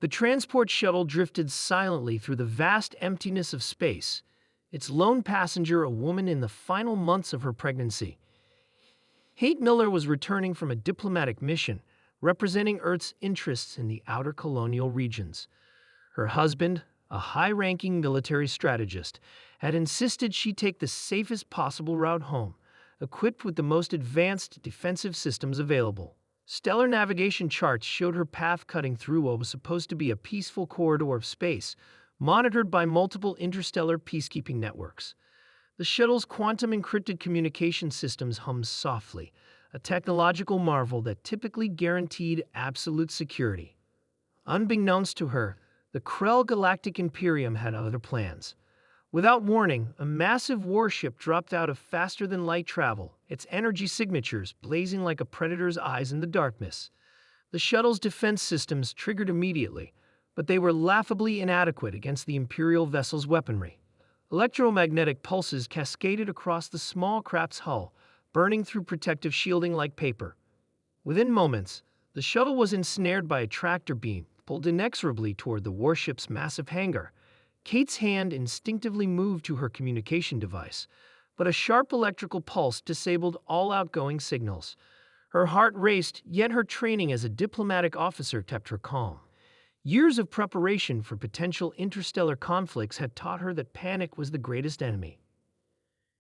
The transport shuttle drifted silently through the vast emptiness of space, its lone passenger a woman in the final months of her pregnancy. Kate Miller was returning from a diplomatic mission, representing Earth's interests in the outer colonial regions. Her husband, a high-ranking military strategist, had insisted she take the safest possible route home, equipped with the most advanced defensive systems available. Stellar navigation charts showed her path cutting through what was supposed to be a peaceful corridor of space, monitored by multiple interstellar peacekeeping networks. The shuttle's quantum-encrypted communication systems hummed softly, a technological marvel that typically guaranteed absolute security. Unbeknownst to her, the Krell Galactic Imperium had other plans. Without warning, a massive warship dropped out of faster-than-light travel, its energy signatures blazing like a predator's eyes in the darkness. The shuttle's defense systems triggered immediately, but they were laughably inadequate against the Imperial vessel's weaponry. Electromagnetic pulses cascaded across the small craft's hull, burning through protective shielding like paper. Within moments, the shuttle was ensnared by a tractor beam, pulled inexorably toward the warship's massive hangar. Kate's hand instinctively moved to her communication device, but a sharp electrical pulse disabled all outgoing signals. Her heart raced, yet her training as a diplomatic officer kept her calm. Years of preparation for potential interstellar conflicts had taught her that panic was the greatest enemy.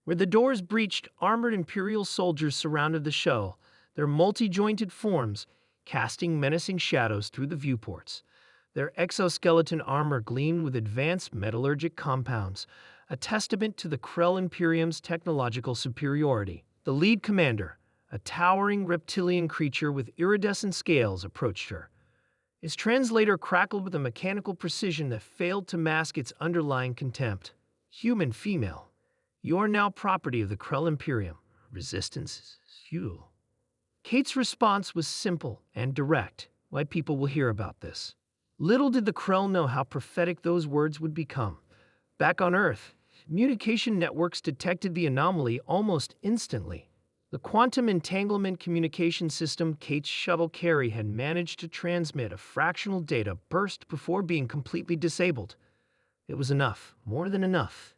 Where the doors breached, armored Imperial soldiers surrounded the shuttle, their multi-jointed forms casting menacing shadows through the viewports. Their exoskeleton armor gleamed with advanced metallurgic compounds, a testament to the Krell Imperium's technological superiority. The lead commander, a towering reptilian creature with iridescent scales, approached her. His translator crackled with a mechanical precision that failed to mask its underlying contempt. "Human female, you are now property of the Krell Imperium. Resistance is futile." Kate's response was simple and direct. "My people will hear about this." Little did the Krell know how prophetic those words would become. Back on Earth, communication networks detected the anomaly almost instantly. The quantum entanglement communication system Kate's shuttle carry had managed to transmit a fractional data burst before being completely disabled. It was enough, more than enough.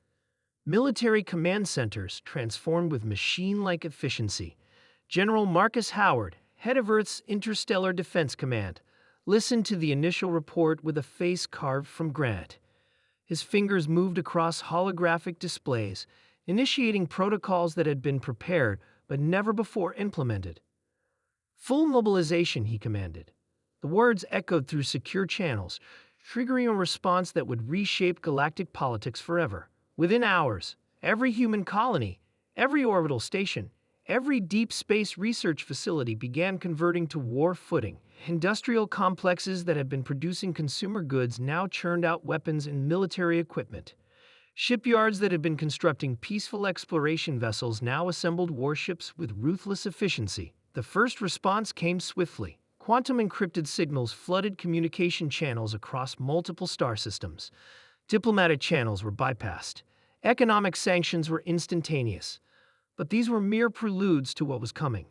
Military command centers transformed with machine-like efficiency. General Marcus Howard, head of Earth's Interstellar Defense Command, listened to the initial report with a face carved from granite. His fingers moved across holographic displays, initiating protocols that had been prepared but never before implemented. "Full mobilization," he commanded. The words echoed through secure channels, triggering a response that would reshape galactic politics forever. Within hours, every human colony, every orbital station, every deep space research facility began converting to war footing. Industrial complexes that had been producing consumer goods now churned out weapons and military equipment. Shipyards that had been constructing peaceful exploration vessels now assembled warships with ruthless efficiency. The first response came swiftly. Quantum-encrypted signals flooded communication channels across multiple star systems. Diplomatic channels were bypassed. Economic sanctions were instantaneous. But these were mere preludes to what was coming.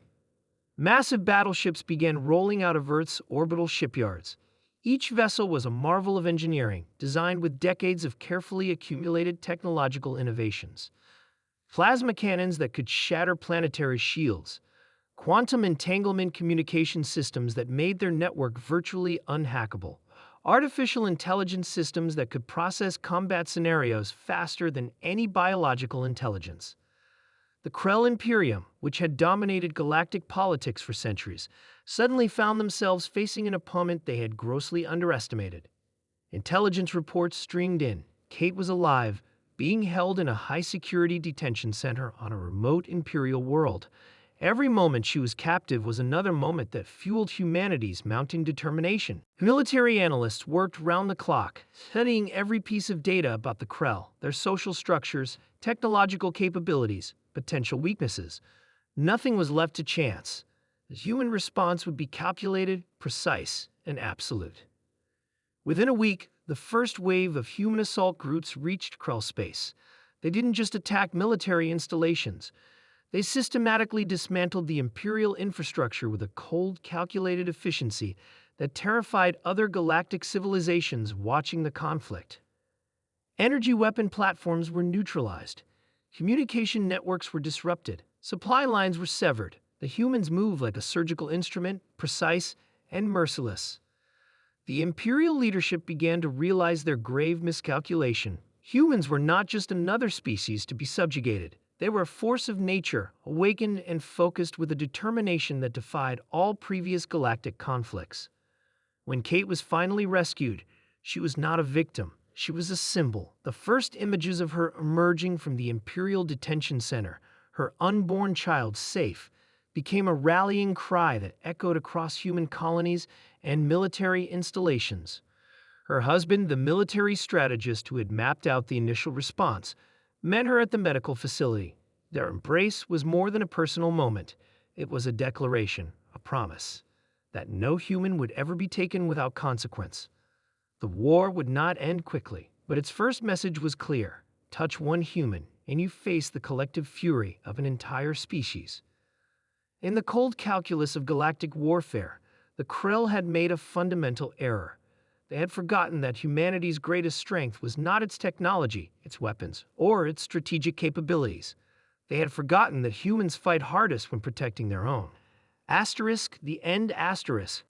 Massive battleships began rolling out of Earth's orbital shipyards. Each vessel was a marvel of engineering, designed with decades of carefully accumulated technological innovations. Plasma cannons that could shatter planetary shields, quantum entanglement communication systems that made their network virtually unhackable, artificial intelligence systems that could process combat scenarios faster than any biological intelligence. The Krell Imperium, which had dominated galactic politics for centuries, suddenly found themselves facing an opponent they had grossly underestimated. Intelligence reports streamed in. Kate was alive, being held in a high-security detention center on a remote Imperial world. Every moment she was captive was another moment that fueled humanity's mounting determination. Military analysts worked round the clock, studying every piece of data about the Krell, their social structures, technological capabilities, potential weaknesses. Nothing was left to chance. The human response would be calculated, precise, and absolute. Within a week, the first wave of human assault groups reached Krell space. They didn't just attack military installations. They systematically dismantled the Imperial infrastructure with a cold, calculated efficiency that terrified other galactic civilizations watching the conflict. Energy weapon platforms were neutralized. Communication networks were disrupted. Supply lines were severed. The humans moved like a surgical instrument, precise and merciless. The Imperial leadership began to realize their grave miscalculation. Humans were not just another species to be subjugated. They were a force of nature, awakened and focused with a determination that defied all previous galactic conflicts. When Kate was finally rescued, she was not a victim. She was a symbol. The first images of her emerging from the Imperial Detention Center, her unborn child safe, became a rallying cry that echoed across human colonies and military installations. Her husband, the military strategist who had mapped out the initial response, met her at the medical facility. Their embrace was more than a personal moment. It was a declaration, a promise, that no human would ever be taken without consequence. The war would not end quickly, but its first message was clear. Touch one human, and you face the collective fury of an entire species. In the cold calculus of galactic warfare, the Krell had made a fundamental error. They had forgotten that humanity's greatest strength was not its technology, its weapons, or its strategic capabilities. They had forgotten that humans fight hardest when protecting their own. The end.